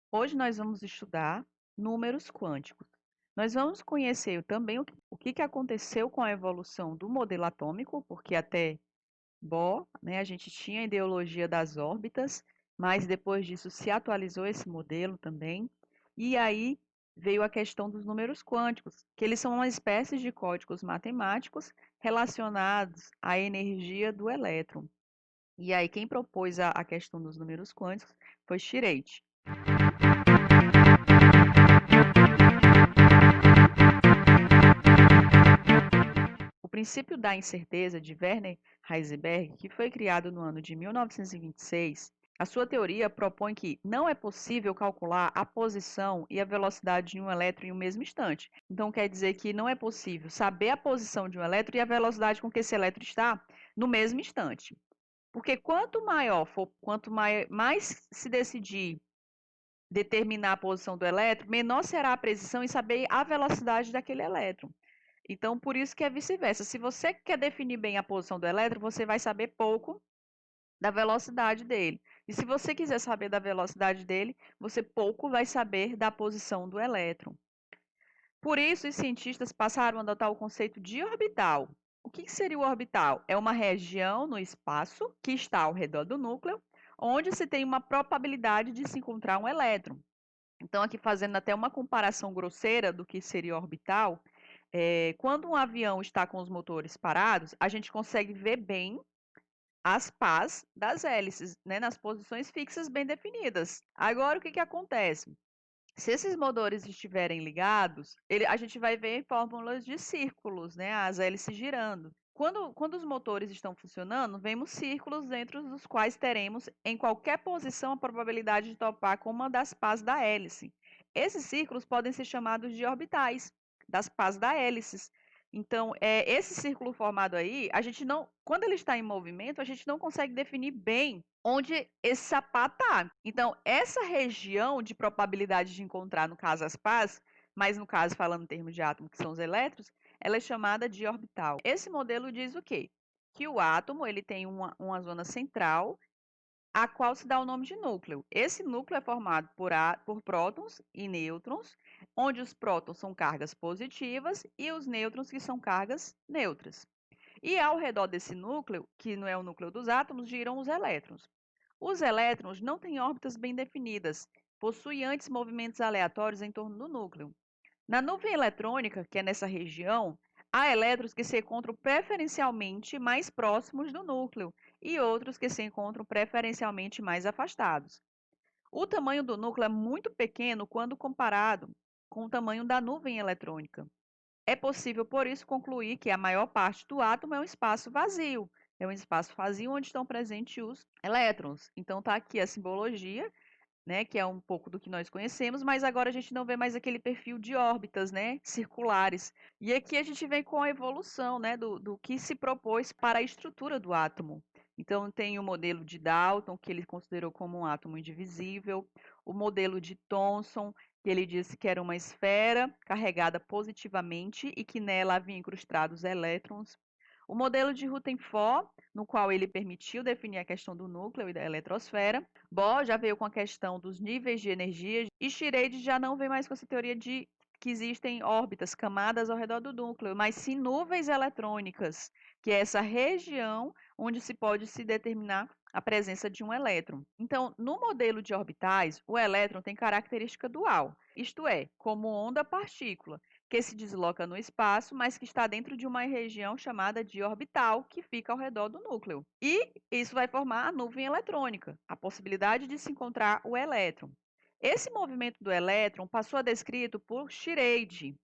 Hoje nós vamos estudar números quânticos. Nós vamos conhecer também o que aconteceu com a evolução do modelo atômico, porque até Bohr, né, a gente tinha a ideologia das órbitas, mas depois disso se atualizou esse modelo também. E aí veio a questão dos números quânticos, que eles são uma espécie de códigos matemáticos relacionados à energia do elétron. E aí quem propôs a questão dos números quânticos foi Schrödinger. O princípio da incerteza de Werner Heisenberg, que foi criado no ano de 1926, a sua teoria propõe que não é possível calcular a posição e a velocidade de um elétron em um mesmo instante. Então, quer dizer que não é possível saber a posição de um elétron e a velocidade com que esse elétron está no mesmo instante. Porque quanto maior for, mais se decidir determinar a posição do elétron, menor será a precisão em saber a velocidade daquele elétron. Então, por isso que é vice-versa. Se você quer definir bem a posição do elétron, você vai saber pouco da velocidade dele. E se você quiser saber da velocidade dele, você pouco vai saber da posição do elétron. Por isso, os cientistas passaram a adotar o conceito de orbital. O que seria o orbital? É uma região no espaço que está ao redor do núcleo, onde se tem uma probabilidade de se encontrar um elétron. Então, aqui fazendo até uma comparação grosseira do que seria orbital, quando um avião está com os motores parados, a gente consegue ver bem as pás das hélices, né, nas posições fixas bem definidas. Agora, o que acontece? Se esses motores estiverem ligados, a gente vai ver fórmulas de círculos, né, as hélices girando. Quando os motores estão funcionando, vemos círculos dentro dos quais teremos, em qualquer posição, a probabilidade de topar com uma das pás da hélice. Esses círculos podem ser chamados de orbitais, das pás da hélices. Então, esse círculo formado aí, a gente não, quando ele está em movimento, a gente não consegue definir bem onde esse sapato está. Então, essa região de probabilidade de encontrar, no caso, as pás, mas no caso, falando em termos de átomo, que são os elétrons, ela é chamada de orbital. Esse modelo diz o quê? Que o átomo ele tem uma zona central, a qual se dá o nome de núcleo. Esse núcleo é formado por prótons e nêutrons, onde os prótons são cargas positivas e os nêutrons que são cargas neutras. E ao redor desse núcleo, que não é o núcleo dos átomos, giram os elétrons. Os elétrons não têm órbitas bem definidas, possuem antes movimentos aleatórios em torno do núcleo. Na nuvem eletrônica, que é nessa região, há elétrons que se encontram preferencialmente mais próximos do núcleo e outros que se encontram preferencialmente mais afastados. O tamanho do núcleo é muito pequeno quando comparado com o tamanho da nuvem eletrônica. É possível, por isso, concluir que a maior parte do átomo é um espaço vazio. É um espaço vazio onde estão presentes os elétrons. Então, está aqui a simbologia, né, que é um pouco do que nós conhecemos, mas agora a gente não vê mais aquele perfil de órbitas, né, circulares. E aqui a gente vem com a evolução, né, do que se propôs para a estrutura do átomo. Então, tem o modelo de Dalton, que ele considerou como um átomo indivisível, o modelo de Thomson, que ele disse que era uma esfera carregada positivamente e que nela havia incrustados elétrons. O modelo de Rutherford, no qual ele permitiu definir a questão do núcleo e da eletrosfera. Bohr já veio com a questão dos níveis de energia e Schrödinger já não vem mais com essa teoria de que existem órbitas, camadas ao redor do núcleo, mas sim nuvens eletrônicas, que é essa região onde se pode se determinar a presença de um elétron. Então, no modelo de orbitais, o elétron tem característica dual, isto é, como onda-partícula, que se desloca no espaço, mas que está dentro de uma região chamada de orbital, que fica ao redor do núcleo. E isso vai formar a nuvem eletrônica, a possibilidade de se encontrar o elétron. Esse movimento do elétron passou a descrito por Schrödinger,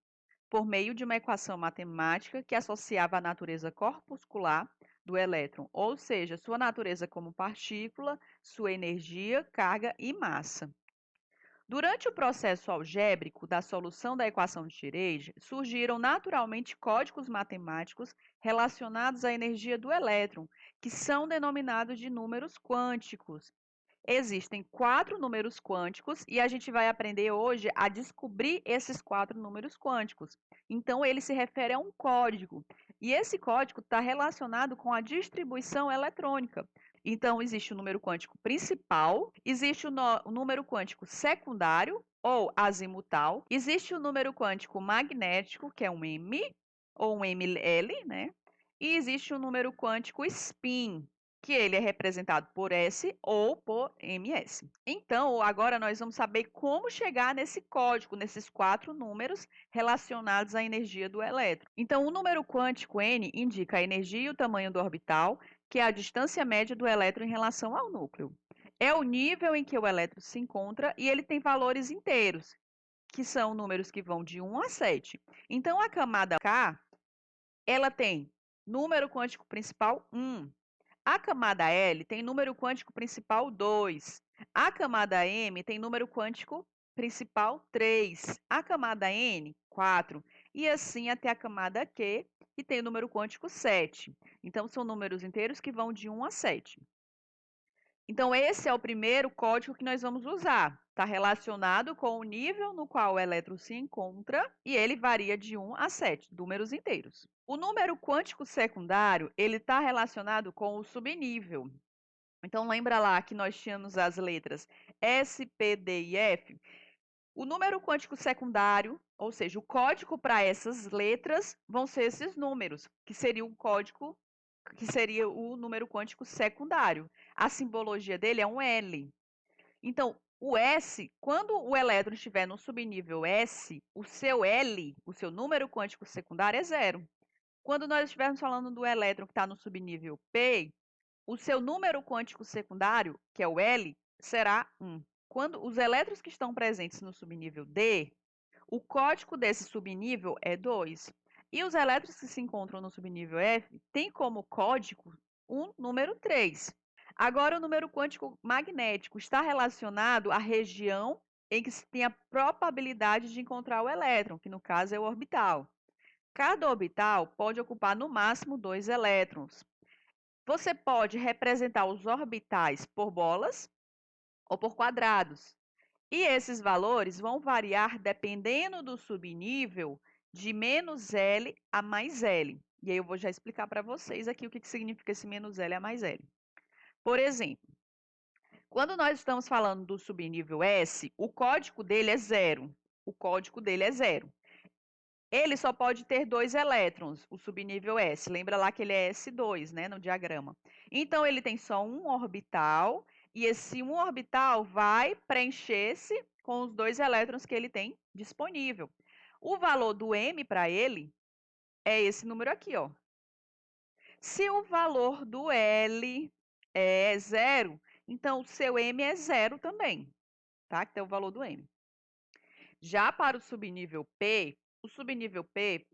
por meio de uma equação matemática que associava a natureza corpuscular do elétron, ou seja, sua natureza como partícula, sua energia, carga e massa. Durante o processo algébrico da solução da equação de Schrödinger, surgiram naturalmente códigos matemáticos relacionados à energia do elétron, que são denominados de números quânticos. Existem 4 números quânticos e a gente vai aprender hoje a descobrir esses 4 números quânticos. Então, ele se refere a um código. E esse código está relacionado com a distribuição eletrônica. Então, existe o número quântico principal, existe o número quântico secundário, ou azimutal, existe o número quântico magnético, que é um M, ou um ML, né? E existe o número quântico spin, que ele é representado por S ou por MS. Então, agora nós vamos saber como chegar nesse código, nesses 4 números relacionados à energia do elétron. Então, o número quântico N indica a energia e o tamanho do orbital, que é a distância média do elétron em relação ao núcleo. É o nível em que o elétron se encontra e ele tem valores inteiros, que são números que vão de 1 a 7. Então, a camada K, ela tem número quântico principal 1. A camada L tem número quântico principal 2. A camada M tem número quântico principal 3. A camada N, 4. E assim até a camada Q, que tem o número quântico 7. Então, são números inteiros que vão de 1 a 7. Então, esse é o primeiro código que nós vamos usar. Está relacionado com o nível no qual o elétron se encontra e ele varia de 1 a 7, números inteiros. O número quântico secundário, ele está relacionado com o subnível. Então, lembra lá que nós tínhamos as letras S, P, D e F? O número quântico secundário, ou seja, o código para essas letras, vão ser esses números, que seria um código, que seria o número quântico secundário. A simbologia dele é um L. Então, o S, quando o elétron estiver no subnível S, o seu L, o seu número quântico secundário é 0. Quando nós estivermos falando do elétron que está no subnível P, o seu número quântico secundário, que é o L, será 1. Quando os elétrons que estão presentes no subnível D, o código desse subnível é 2. E os elétrons que se encontram no subnível F têm como código um número 3. Agora, o número quântico magnético está relacionado à região em que se tem a probabilidade de encontrar o elétron, que no caso é o orbital. Cada orbital pode ocupar no máximo 2 elétrons. Você pode representar os orbitais por bolas ou por quadrados. E esses valores vão variar dependendo do subnível de menos L a mais L. E aí eu vou já explicar para vocês aqui o que significa esse menos L a mais L. Por exemplo, quando nós estamos falando do subnível S, o código dele é 0. O código dele é 0. Ele só pode ter 2 elétrons, o subnível S. Lembra lá que ele é S2, né, no diagrama. Então, ele tem só um orbital, e esse um orbital vai preencher-se com os 2 elétrons que ele tem disponível. O valor do M para ele é esse número aqui, ó. Se o valor do L é 0, então o seu M é 0 também, tá? Que é o valor do M. Já para o subnível P, o subnível P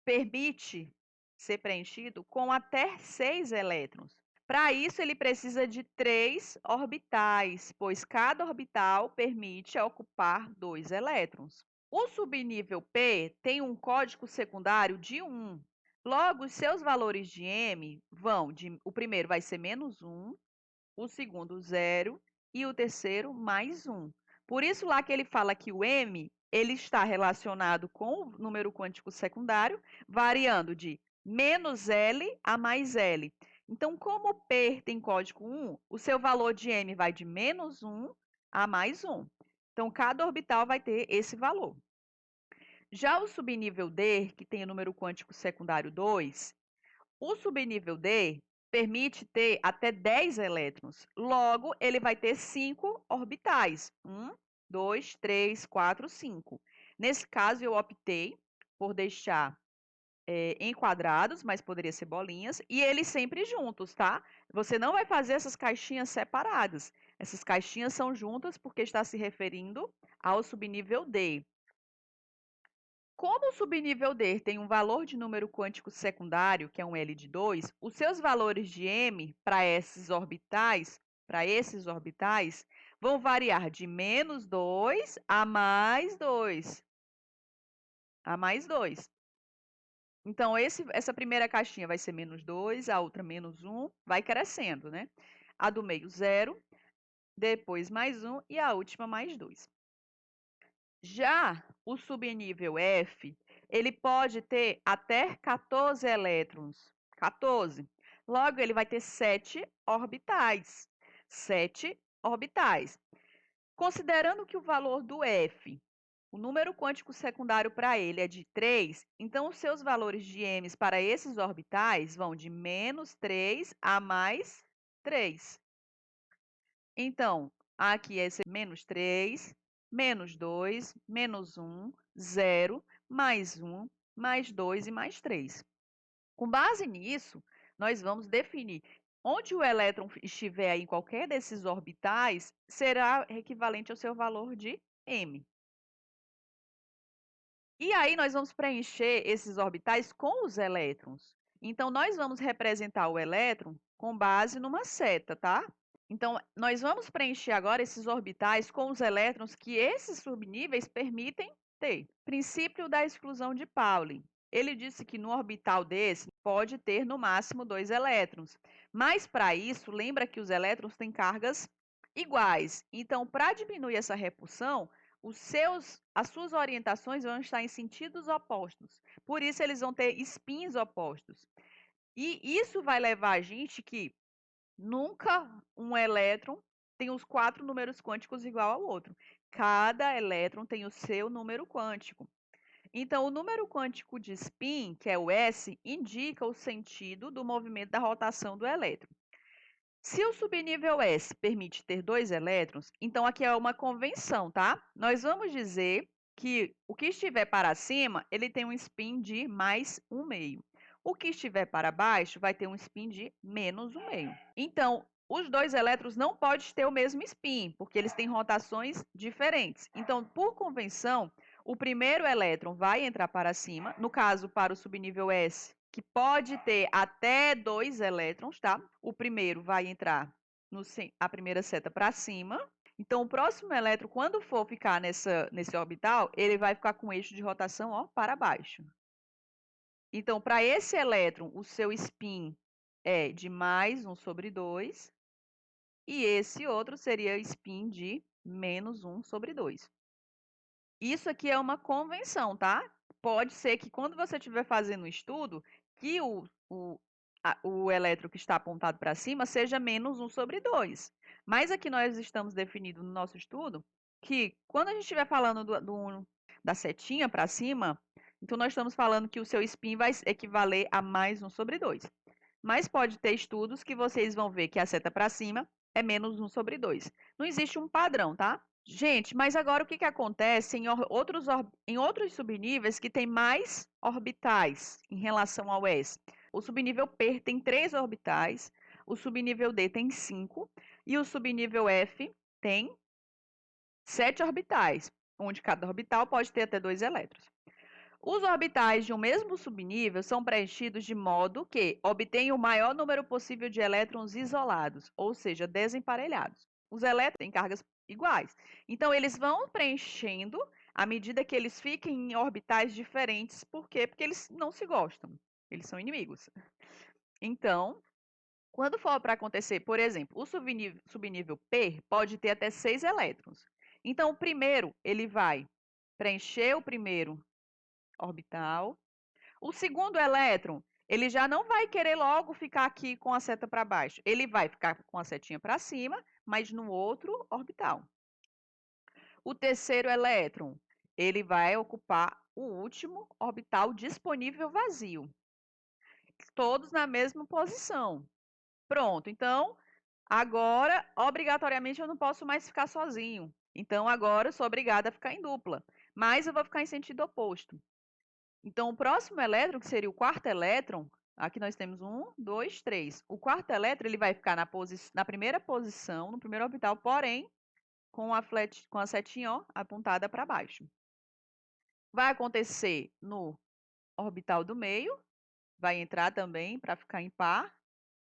permite ser preenchido com até 6 elétrons. Para isso, ele precisa de 3 orbitais, pois cada orbital permite ocupar 2 elétrons. O subnível P tem um código secundário de 1. Logo, os seus valores de M vão de... O primeiro vai ser menos 1, o segundo 0 e o terceiro mais 1. Por isso lá que ele fala que o M ele está relacionado com o número quântico secundário, variando de menos L a mais L. Então, como o P tem código 1, o seu valor de M vai de menos 1 a mais 1. Então, cada orbital vai ter esse valor. Já o subnível D, que tem o número quântico secundário 2, o subnível D permite ter até 10 elétrons. Logo, ele vai ter 5 orbitais. 1, 2, 3, 4, 5. Nesse caso, eu optei por deixar em quadrados, mas poderia ser bolinhas, e eles sempre juntos, tá? Você não vai fazer essas caixinhas separadas. Essas caixinhas são juntas porque está se referindo ao subnível D. Como o subnível D tem um valor de número quântico secundário, que é um L de 2, os seus valores de M para esses orbitais, vão variar de menos 2 a mais 2. A mais 2. Então, essa primeira caixinha vai ser menos 2, a outra menos 1, vai crescendo, né? A do meio 0, depois mais 1 e a última mais 2. Já o subnível F, ele pode ter até 14 elétrons. 14. Logo, ele vai ter 7 orbitais. 7 orbitais. Considerando que o valor do F, o número quântico secundário para ele é de 3, então os seus valores de m para esses orbitais vão de -3 a mais 3. Então, aqui é esse -3, -2, -1, 0, mais 1, mais 2 e mais 3. Com base nisso, nós vamos definir onde o elétron estiver aí em qualquer desses orbitais, será equivalente ao seu valor de m. E aí nós vamos preencher esses orbitais com os elétrons. Então, nós vamos representar o elétron com base numa seta, tá? Então, nós vamos preencher agora esses orbitais com os elétrons que esses subníveis permitem ter. Princípio da exclusão de Pauli. Ele disse que no orbital desse pode ter no máximo 2 elétrons. Mas para isso, lembra que os elétrons têm cargas iguais. Então, para diminuir essa repulsão, as suas orientações vão estar em sentidos opostos. Por isso, eles vão ter spins opostos. E isso vai levar a gente que nunca um elétron tem os 4 números quânticos igual ao outro. Cada elétron tem o seu número quântico. Então, o número quântico de spin, que é o S, indica o sentido do movimento da rotação do elétron. Se o subnível S permite ter 2 elétrons, então aqui é uma convenção, tá? Nós vamos dizer que o que estiver para cima, ele tem um spin de mais 1,5. O que estiver para baixo vai ter um spin de menos 1,5. Então, os 2 elétrons não podem ter o mesmo spin, porque eles têm rotações diferentes. Então, por convenção, o primeiro elétron vai entrar para cima, no caso, para o subnível S, que pode ter até 2 elétrons, tá? O primeiro vai entrar a primeira seta para cima. Então, o próximo elétron, quando for ficar nesse orbital, ele vai ficar com o eixo de rotação ó, para baixo. Então, para esse elétron, o seu spin é de mais 1 sobre 2. E esse outro seria spin de menos 1 sobre 2. Isso aqui é uma convenção, tá? Pode ser que quando você estiver fazendo o estudo, que o elétron que está apontado para cima seja menos 1 sobre 2. Mas aqui nós estamos definindo no nosso estudo que quando a gente estiver falando da setinha para cima, então nós estamos falando que o seu spin vai equivaler a mais 1 sobre 2. Mas pode ter estudos que vocês vão ver que a seta para cima é menos 1 sobre 2. Não existe um padrão, tá? Gente, mas agora o que acontece em outros subníveis que tem mais orbitais em relação ao S? O subnível P tem 3 orbitais, o subnível D tem 5 e o subnível F tem 7 orbitais, onde cada orbital pode ter até 2 elétrons. Os orbitais de um mesmo subnível são preenchidos de modo que obtêm o maior número possível de elétrons isolados, ou seja, desemparelhados. Os elétrons têm cargas iguais. Então, eles vão preenchendo à medida que eles fiquem em orbitais diferentes. Por quê? Porque eles não se gostam. Eles são inimigos. Então, quando for para acontecer, por exemplo, o subnível P pode ter até 6 elétrons. Então, o primeiro, ele vai preencher o primeiro orbital. O segundo elétron, ele já não vai querer logo ficar aqui com a seta para baixo. Ele vai ficar com a setinha para cima, mas no outro orbital. O terceiro elétron, ele vai ocupar o último orbital disponível vazio. Todos na mesma posição. Pronto, então, agora, obrigatoriamente, eu não posso mais ficar sozinho. Então, agora eu sou obrigada a ficar em dupla. Mas eu vou ficar em sentido oposto. Então, o próximo elétron, que seria o quarto elétron, aqui nós temos 1, 2, 3. O quarto elétron ele vai ficar na primeira posição, no primeiro orbital, porém, com a setinha ó, apontada para baixo. Vai acontecer no orbital do meio, vai entrar também para ficar em par.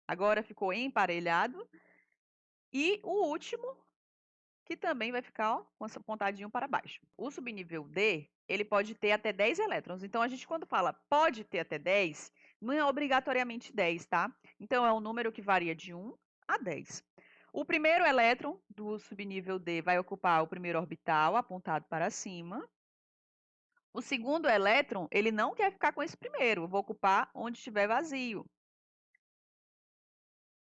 Agora ficou emparelhado. E o último, que também vai ficar ó, com essa pontadinho para baixo. O subnível D, ele pode ter até 10 elétrons. Então, a gente quando fala pode ter até 10, não é obrigatoriamente 10, tá? Então, é um número que varia de 1 a 10. O primeiro elétron do subnível D vai ocupar o primeiro orbital apontado para cima. O segundo elétron, ele não quer ficar com esse primeiro, eu vou ocupar onde estiver vazio.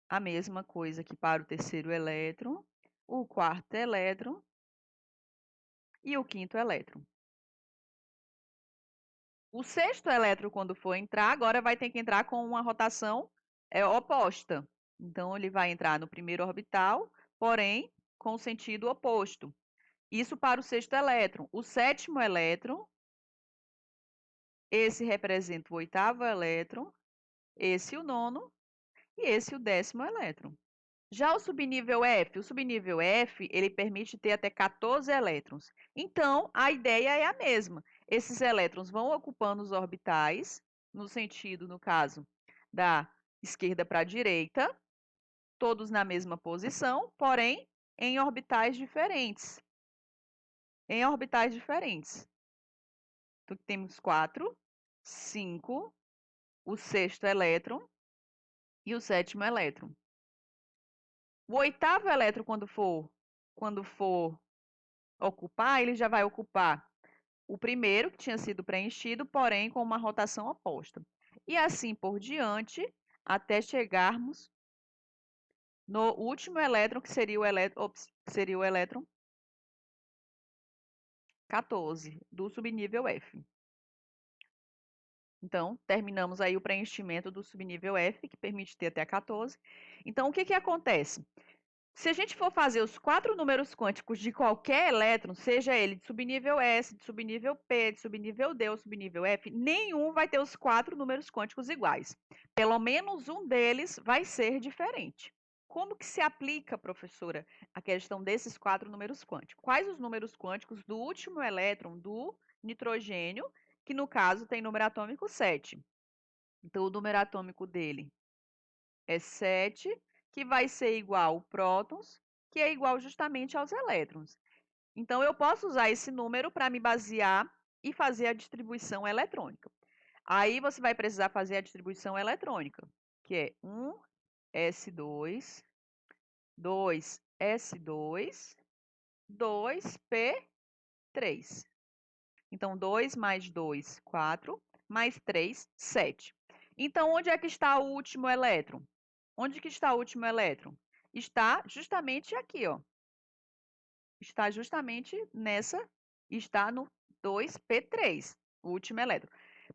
A mesma coisa que para o terceiro elétron, o quarto elétron e o quinto elétron. O sexto elétron, quando for entrar, agora vai ter que entrar com uma rotação oposta. Então, ele vai entrar no primeiro orbital, porém, com o sentido oposto. Isso para o sexto elétron. O sétimo elétron, esse representa o oitavo elétron, esse o nono e esse o décimo elétron. Já o subnível F, ele permite ter até 14 elétrons. Então, a ideia é a mesma. Esses elétrons vão ocupando os orbitais, no sentido, no caso, da esquerda para a direita, todos na mesma posição, porém, em orbitais diferentes. Em orbitais diferentes. Então, temos 4, 5, o sexto elétron e o sétimo elétron. O oitavo elétron, quando for ocupar, ele já vai ocupar o primeiro, que tinha sido preenchido, porém com uma rotação oposta. E assim por diante, até chegarmos no último elétron, que seria o elétron 14, do subnível F. Então, terminamos aí o preenchimento do subnível F, que permite ter até 14. Então, o que acontece? Se a gente for fazer os 4 números quânticos de qualquer elétron, seja ele de subnível S, de subnível P, de subnível D ou subnível F, nenhum vai ter os 4 números quânticos iguais. Pelo menos um deles vai ser diferente. Como que se aplica, professora, a questão desses 4 números quânticos? Quais os números quânticos do último elétron do nitrogênio, que no caso tem número atômico 7? Então, o número atômico dele é 7, que vai ser igual prótons, que é igual justamente aos elétrons. Então, eu posso usar esse número para me basear e fazer a distribuição eletrônica. Aí, você vai precisar fazer a distribuição eletrônica, que é 1s2, 2s2, 2p3. Então, 2 mais 2, 4, mais 3, 7. Então, onde é que está o último elétron? Onde que está o último elétron? Está justamente aqui, ó. Está justamente está no 2p3, o último elétron.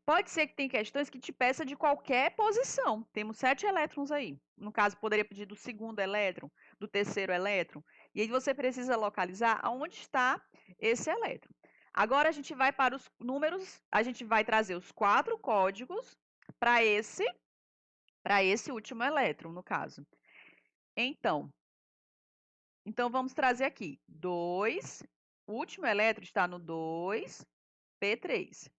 Pode ser que tem questões que te peça de qualquer posição. Temos 7 elétrons aí. No caso, poderia pedir do segundo elétron, do terceiro elétron. E aí você precisa localizar aonde está esse elétron. Agora a gente vai para os números, a gente vai trazer os 4 códigos para esse último elétron, no caso. Então, vamos trazer aqui 2, o último elétron está no 2p3.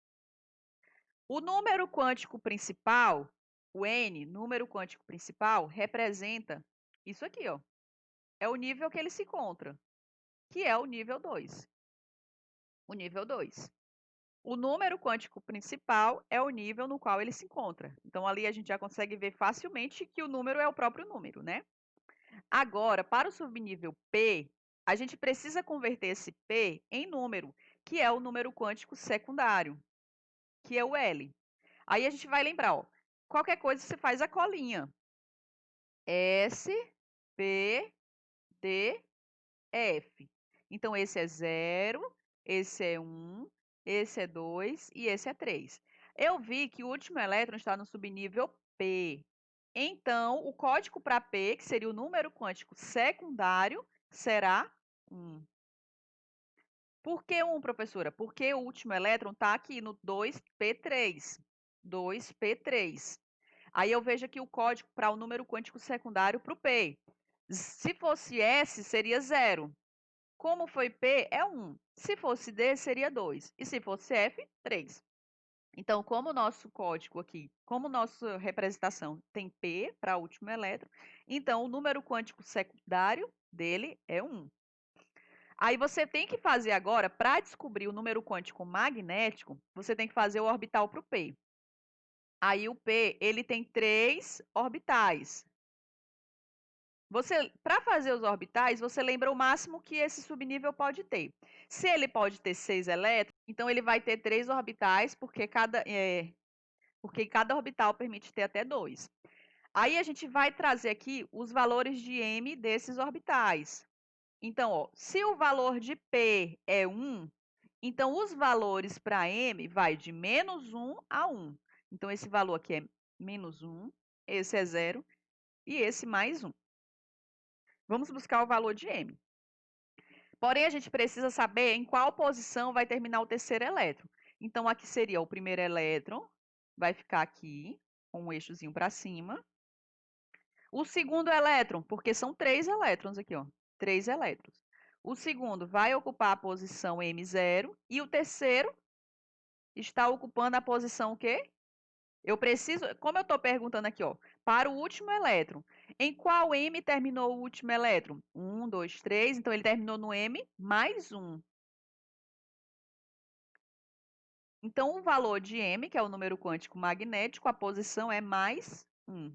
O número quântico principal, o N, número quântico principal, representa isso aqui, ó. É o nível que ele se encontra, que é o nível 2. O nível 2. O número quântico principal é o nível no qual ele se encontra. Então, ali a gente já consegue ver facilmente que o número é o próprio número, né? Agora, para o subnível P, a gente precisa converter esse P em número, que é o número quântico secundário, que é o L. Aí a gente vai lembrar, ó, qualquer coisa você faz a colinha. S, P, D, F. Então, esse é 0, esse é 1, esse é 2 e esse é 3. Eu vi que o último elétron está no subnível P. Então, o código para P, que seria o número quântico secundário, será 1. Por que 1, professora? Porque o último elétron está aqui no 2p3. 2p3. Aí eu vejo aqui o código para o número quântico secundário para o P. Se fosse S, seria 0. Como foi P, é 1. Se fosse D, seria 2. E se fosse F, 3. Então, como o nosso código aqui, como nossa representação tem P para o último elétron, então o número quântico secundário dele é 1. Aí você tem que fazer agora, para descobrir o número quântico magnético, você tem que fazer o orbital para o P. Aí o P, ele tem 3 orbitais. Para fazer os orbitais, você lembra o máximo que esse subnível pode ter. Se ele pode ter 6 elétrons, então ele vai ter 3 orbitais, porque cada orbital permite ter até 2. Aí a gente vai trazer aqui os valores de m desses orbitais. Então, ó, se o valor de P é 1, então os valores para m vai de -1 a 1. Então, esse valor aqui é -1, esse é 0 e esse mais 1. Vamos buscar o valor de m. Porém, a gente precisa saber em qual posição vai terminar o terceiro elétron. Então, aqui seria o primeiro elétron, vai ficar aqui, com um eixozinho para cima. O segundo elétron, porque são 3 elétrons aqui, ó, 3 elétrons. O segundo vai ocupar a posição M0 e o terceiro está ocupando a posição o quê? Eu preciso, como eu estou perguntando aqui, ó, para o último elétron, em qual M terminou o último elétron? 1, 2, 3, então ele terminou no M mais 1. Então, o valor de M, que é o número quântico magnético, a posição é mais 1.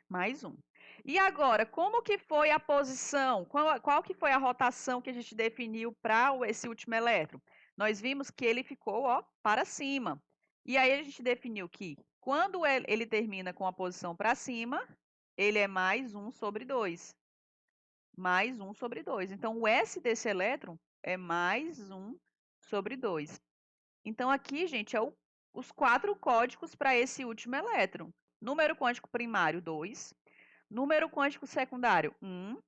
Mais 1. E agora, como que foi a posição? Qual que foi a rotação que a gente definiu para esse último elétron? Nós vimos que ele ficou, ó, para cima. E aí a gente definiu que quando ele termina com a posição para cima, ele é mais 1 sobre 2. Mais 1 sobre 2. Então, o S desse elétron é mais 1 sobre 2. Então, aqui, gente, os 4 códigos para esse último elétron. Número quântico primário, 2. Número quântico secundário, 1.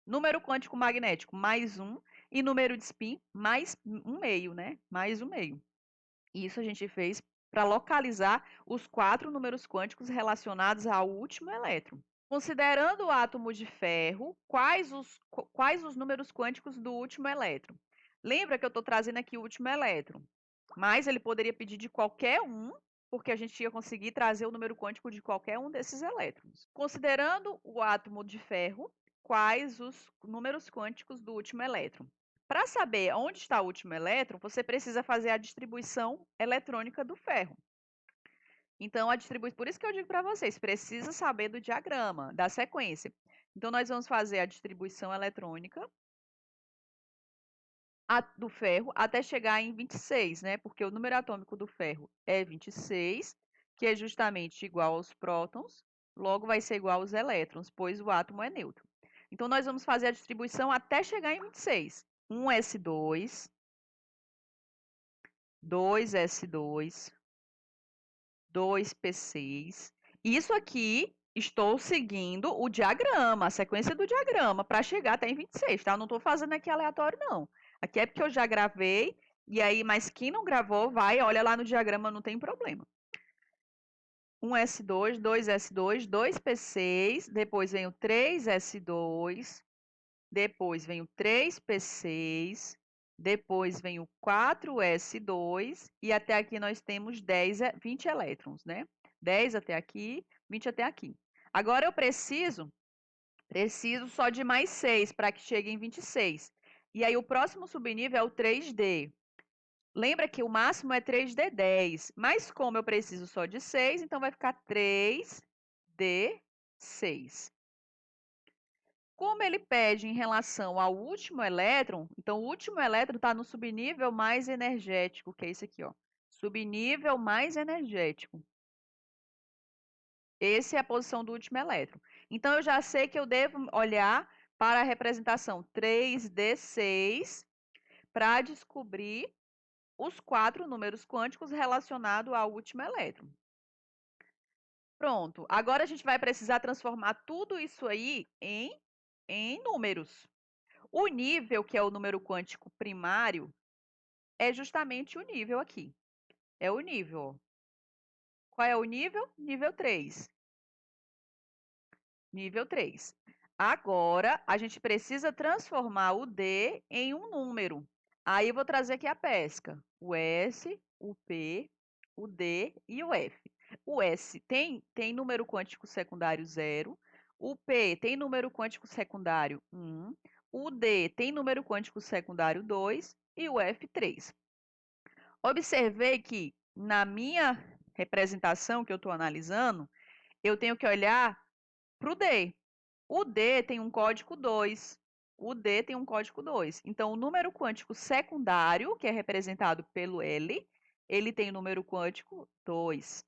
Número quântico magnético, mais 1. E número de spin, mais 1,5, né? Mais 1,5. Isso a gente fez para localizar os 4 números quânticos relacionados ao último elétron. Considerando o átomo de ferro, quais os números quânticos do último elétron? Lembra que eu estou trazendo aqui o último elétron, mas ele poderia pedir de qualquer um, porque a gente ia conseguir trazer o número quântico de qualquer um desses elétrons. Considerando o átomo de ferro, quais os números quânticos do último elétron? Para saber onde está o último elétron, você precisa fazer a distribuição eletrônica do ferro. Então, por isso que eu digo para vocês, precisa saber do diagrama, da sequência. Então, nós vamos fazer a distribuição eletrônica do ferro até chegar em 26, né? Porque o número atômico do ferro é 26, que é justamente igual aos prótons, logo vai ser igual aos elétrons, pois o átomo é neutro. Então, nós vamos fazer a distribuição até chegar em 26. 1s2, 2s2, 2p6. Isso aqui, estou seguindo o diagrama, a sequência do diagrama, para chegar até em 26, tá? Eu não estou fazendo aqui aleatório, não. Aqui é porque eu já gravei, e aí, mas quem não gravou, vai, olha lá no diagrama, não tem problema. 1s2, 2s2, 2p6, depois vem o 3s2, depois vem o 3p6, depois vem o 4s2, e até aqui nós temos 20 elétrons, né? 10 até aqui, 20 até aqui. Agora eu preciso só de mais 6 para que chegue em 26. E aí o próximo subnível é o 3D. Lembra que o máximo é 3D10, mas como eu preciso só de 6, então vai ficar 3D6. Como ele pede em relação ao último elétron, então o último elétron está no subnível mais energético, que é esse aqui, ó. Subnível mais energético. Essa é a posição do último elétron. Então, eu já sei que eu devo olhar para a representação 3D6 para descobrir os 4 números quânticos relacionados ao último elétron. Pronto. Agora, a gente vai precisar transformar tudo isso aí em números. O nível, que é o número quântico primário, é justamente o nível aqui. É o nível. Qual é o nível? Nível 3. Nível 3. Agora, a gente precisa transformar o D em um número. Aí, eu vou trazer aqui a pesca. O S, o P, o D e o F. O S tem número quântico secundário 0. O P tem número quântico secundário 1. O D tem número quântico secundário 2 e o F 3. Observei que na minha representação que eu estou analisando, eu tenho que olhar para o D. O D tem um código 2. O D tem um código 2. Então, o número quântico secundário, que é representado pelo L, ele tem o número quântico 2.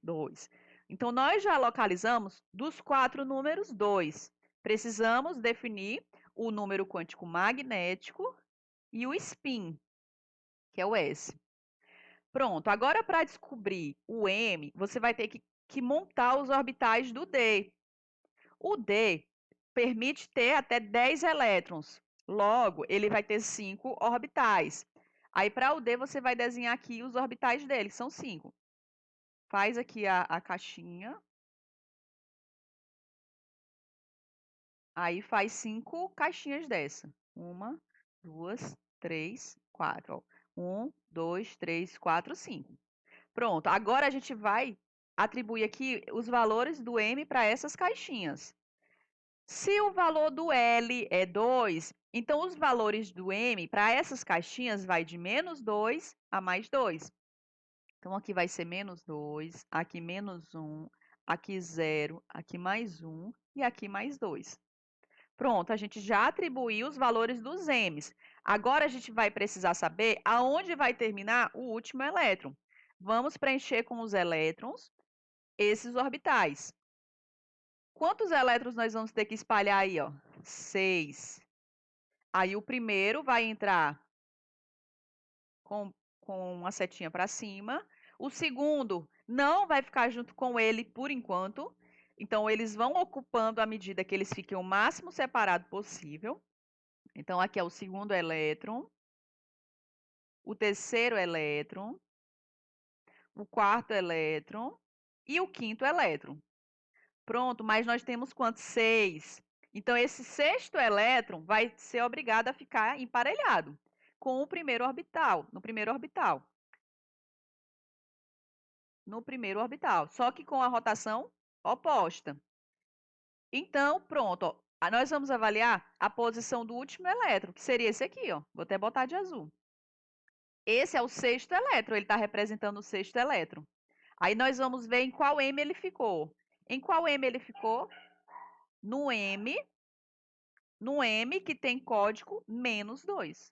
2. Então, nós já localizamos dos 4 números 2. Precisamos definir o número quântico magnético e o spin, que é o S. Pronto, agora para descobrir o M, você vai ter que montar os orbitais do D. O D permite ter até 10 elétrons. Logo, ele vai ter 5 orbitais. Aí, para o D, você vai desenhar aqui os orbitais dele, que são 5. Faz aqui a caixinha. Aí faz 5 caixinhas dessa. 1, 2, 3, 4. 1, 2, 3, 4, 5. Pronto, agora a gente vai atribuir aqui os valores do M para essas caixinhas. Se o valor do L é 2, então os valores do M para essas caixinhas vai de -2 a +2. Então, aqui vai ser -2, aqui -1, aqui 0, aqui +1 e aqui +2. Pronto, a gente já atribuiu os valores dos M's. Agora a gente vai precisar saber aonde vai terminar o último elétron. Vamos preencher com os elétrons esses orbitais. Quantos elétrons nós vamos ter que espalhar aí, ó? 6. Aí o primeiro vai entrar com uma setinha para cima. O segundo não vai ficar junto com ele por enquanto. Então, eles vão ocupando à medida que eles fiquem o máximo separado possível. Então, aqui é o segundo elétron, o terceiro elétron, o quarto elétron e o quinto elétron. Pronto, mas nós temos quantos? 6. Então, esse sexto elétron vai ser obrigado a ficar emparelhado com o primeiro orbital, no primeiro orbital. No primeiro orbital, só que com a rotação oposta. Então, pronto, ó, nós vamos avaliar a posição do último elétron, que seria esse aqui, ó. Vou até botar de azul. Esse é o sexto elétron, ele está representando o sexto elétron. Aí nós vamos ver em qual M ele ficou. Em qual M ele ficou? No M que tem código -2.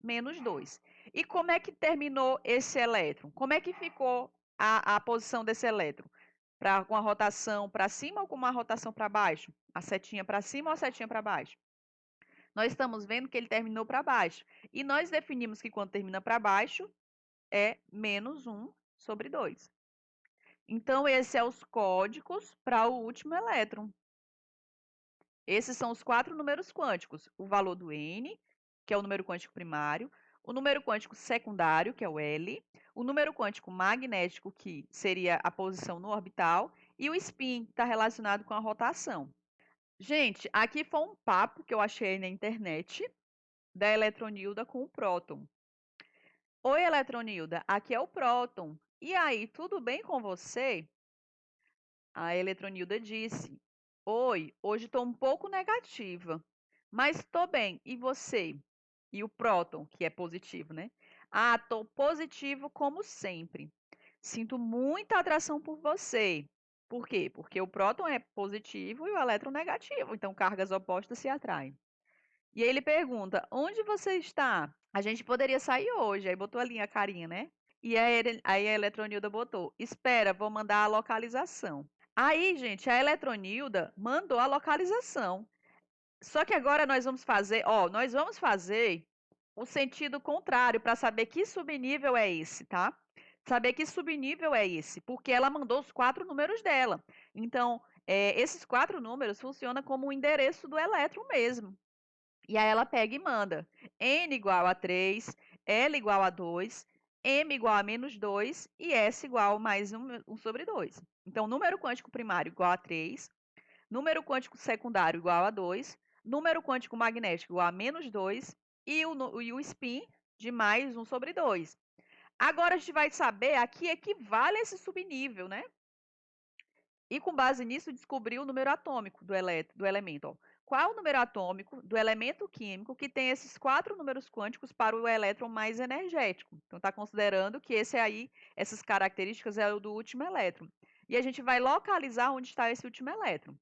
-2. E como é que terminou esse elétron? Como é que ficou a posição desse elétron? Com a rotação para cima ou com uma rotação para baixo? A setinha para cima ou a setinha para baixo? Nós estamos vendo que ele terminou para baixo. E nós definimos que quando termina para baixo, é -1/2. Então, esses são os códigos para o último elétron. Esses são os 4 números quânticos. O valor do N, que é o número quântico primário, o número quântico secundário, que é o L, o número quântico magnético, que seria a posição no orbital, e o spin, que está relacionado com a rotação. Gente, aqui foi um papo que eu achei na internet da Eletronilda com o próton. Oi, Eletronilda, aqui é o próton. E aí, tudo bem com você? A Eletronilda disse: Oi, hoje estou um pouco negativa, mas estou bem. E você? E o próton, que é positivo, né? Ah, estou positivo como sempre. Sinto muita atração por você. Por quê? Porque o próton é positivo e o elétron negativo, então cargas opostas se atraem. E aí ele pergunta: onde você está? A gente poderia sair hoje. Aí botou ali a carinha, né? E aí a Eletronilda botou: espera, vou mandar a localização. Aí, gente, a Eletronilda mandou a localização. Só que agora nós vamos fazer o sentido contrário para saber que subnível é esse, tá? Saber que subnível é esse, porque ela mandou os 4 números dela. Então, esses 4 números funcionam como o endereço do elétron mesmo. E aí ela pega e manda N igual a 3, L igual a 2, M igual a -2 e S igual a mais 1/2. Então, número quântico primário igual a 3, número quântico secundário igual a 2, número quântico magnético igual a -2 e o spin de mais 1/2. Agora a gente vai saber a que equivale esse subnível, né? E com base nisso, descobrir o número atômico do elemento. Ó. Qual é o número atômico do elemento químico que tem esses 4 números quânticos para o elétron mais energético? Então, está considerando que essas características é o do último elétron. E a gente vai localizar onde está esse último elétron.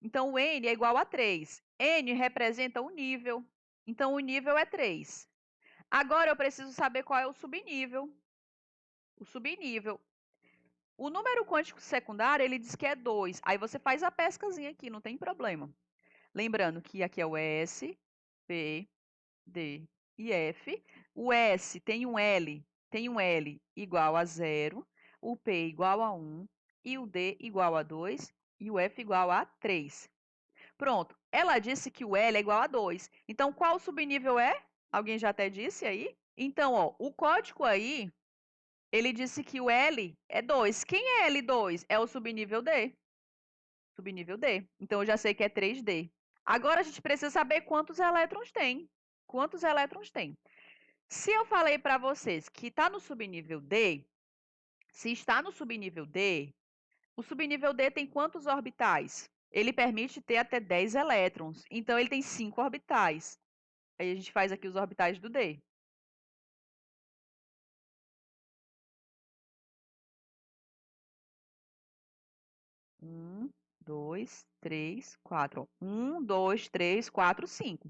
Então, o N é igual a 3. N representa o nível. Então, o nível é 3. Agora, eu preciso saber qual é o subnível. O subnível. O número quântico secundário, ele diz que é 2. Aí você faz a pescazinha aqui, não tem problema. Lembrando que aqui é o S, P, D e F. O S tem um L igual a 0, o P igual a 1, e o D igual a 2, e o F igual a 3. Pronto, ela disse que o L é igual a 2. Então, qual subnível é? Alguém já até disse aí? Então, ó, o código aí, ele disse que o L é 2. Quem é L2? É o subnível D. Subnível D. Então, eu já sei que é 3D. Agora, a gente precisa saber quantos elétrons tem. Quantos elétrons tem? Se eu falei para vocês que está no subnível D, se está no subnível D, o subnível D tem quantos orbitais? Ele permite ter até 10 elétrons. Então, ele tem 5 orbitais. Aí a gente faz aqui os orbitais do D. 1, 2, 3, 4. 1, 2, 3, 4, 5.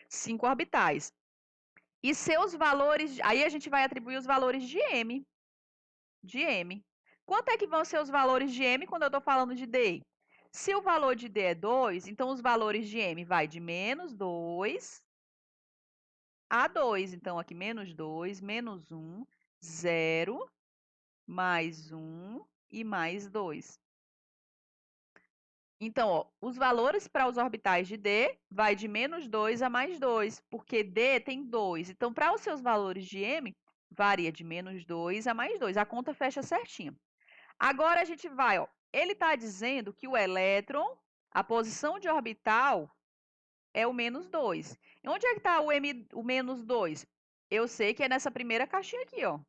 5 orbitais. E seus valores, aí a gente vai atribuir os valores de M. De M. Quanto é que vão ser os valores de M quando eu estou falando de D? Se o valor de D é 2, então os valores de M vai de menos 2 a 2. Então, aqui menos 2, menos 1, 0, mais 1 e mais 2. Então, ó, os valores para os orbitais de D vai de menos 2 a mais 2, porque D tem 2. Então, para os seus valores de M, varia de menos 2 a mais 2. A conta fecha certinho. Agora a gente vai, ó. Ele está dizendo que o elétron, a posição de orbital, é o menos 2. E onde é que está o menos 2? Eu sei que é nessa primeira caixinha aqui, ó.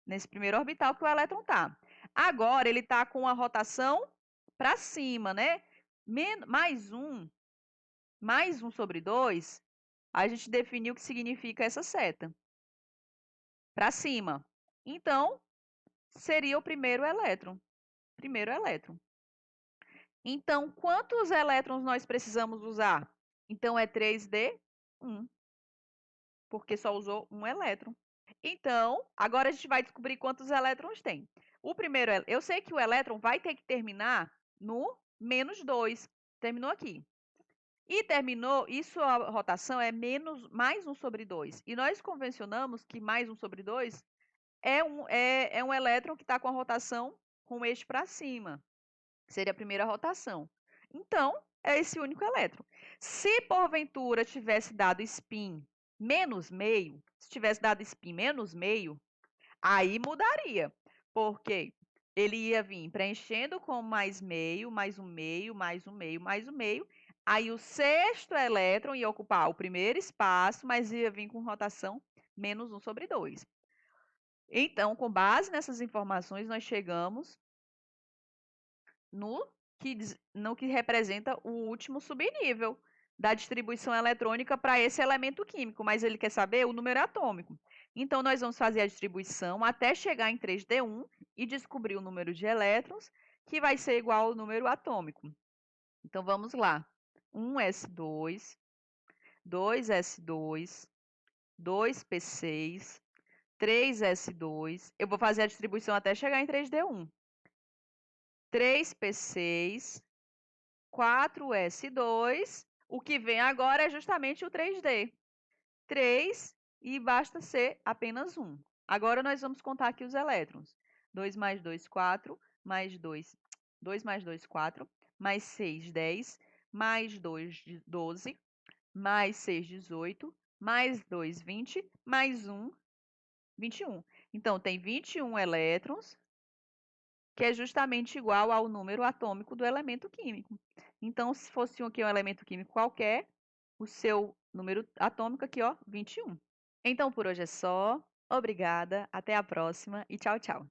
Nesse primeiro orbital que o elétron está. Agora, ele está com a rotação para cima, né? Mais 1 sobre 2, a gente definiu o que significa essa seta. Para cima. Então, seria o primeiro elétron. Primeiro elétron. Então, quantos elétrons nós precisamos usar? Então, é 3D, 1. Porque só usou um elétron. Então, agora a gente vai descobrir quantos elétrons tem. O primeiro, eu sei que o elétron vai ter que terminar no menos 2. Terminou aqui. E terminou, e sua rotação é mais 1 sobre 2. E nós convencionamos que mais 1 sobre 2 é um elétron que está com a rotação com o eixo para cima. Seria a primeira rotação. Então, é esse único elétron. Se porventura tivesse dado spin menos meio, se tivesse dado spin menos meio, aí mudaria. Porque ele ia vir preenchendo com mais meio, mais um meio, mais um meio, mais um meio. Aí o sexto elétron ia ocupar o primeiro espaço, mas ia vir com rotação menos 1 sobre 2. Então, com base nessas informações, nós chegamos no que representa o último subnível da distribuição eletrônica para esse elemento químico, mas ele quer saber o número atômico. Então, nós vamos fazer a distribuição até chegar em 3D1 e descobrir o número de elétrons, que vai ser igual ao número atômico. Então, vamos lá. 1s2, 2s2, 2p6, 3s2. Eu vou fazer a distribuição até chegar em 3D1. 3p6, 4s2. O que vem agora é justamente o 3D. 3 e basta ser apenas 1. Agora nós vamos contar aqui os elétrons. 2 mais 2, 4, mais 2, 2 mais 2, 4, mais 6, 10, mais 2, 12, mais 6, 18, mais 2, 20, mais 1, 21. Então, tem 21 elétrons, que é justamente igual ao número atômico do elemento químico. Então, se fosse aqui um elemento químico qualquer, o seu número atômico aqui, ó, 21. Então, por hoje é só. Obrigada, até a próxima e tchau, tchau.